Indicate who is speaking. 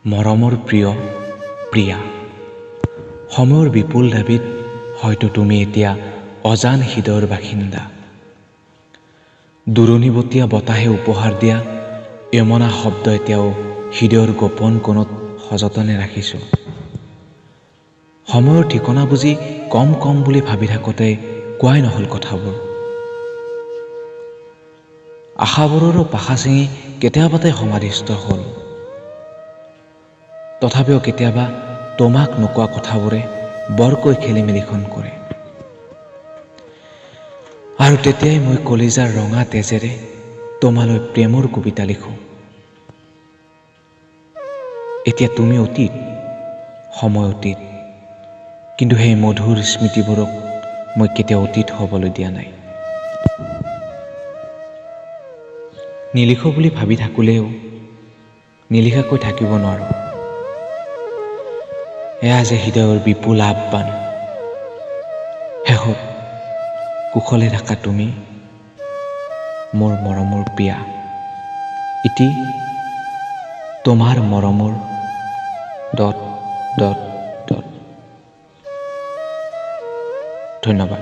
Speaker 1: মৰমৰ প্ৰিয় প্ৰিয়া, সময়ৰ বিপুল দাবীত হয়তো তুমি এতিয়া অজান হৃদয়ৰ বাসিন্দা। দূৰণিবতীয়া বতাহে উপহাৰ দিয়া এমনা শব্দ এতিয়াও হৃদয়ৰ গোপন কোণত সযতনে ৰাখিছোঁ। সময়ৰ ঠিকনা বুজি কম বুলি ভাবি থাকোঁতে কোৱাই নহ'ল কথাবোৰ। আশাবোৰৰো পাখা ছিঙি কেতিয়াবাতে সমাধিস্থ হ'ল। তথাপিও কেতিয়াবা তোমাক নোকোৱা কথাবোৰে বৰকৈ খেলিমেলিখন কৰে। আৰু তেতিয়াই মই কলিজাৰ ৰঙা তেজেৰে তোমালৈ প্ৰেমৰ কবিতা লিখোঁ। এতিয়া তুমি অতীত, সময় অতীত, কিন্তু সেই মধুৰ স্মৃতিবোৰক মই কেতিয়াও অতীত হ'বলৈ দিয়া নাই। নিলিখোঁ বুলি ভাবি থাকিলেও নিলিখাকৈ থাকিব নোৱাৰোঁ। এয়া যে হৃদয়ৰ বিপুল আহ্বান, শেষত কুশলে থাকা তুমি মোৰ মৰমৰ প্ৰিয়া। ইতি তোমাৰ মৰমৰ ... ধন্যবাদ।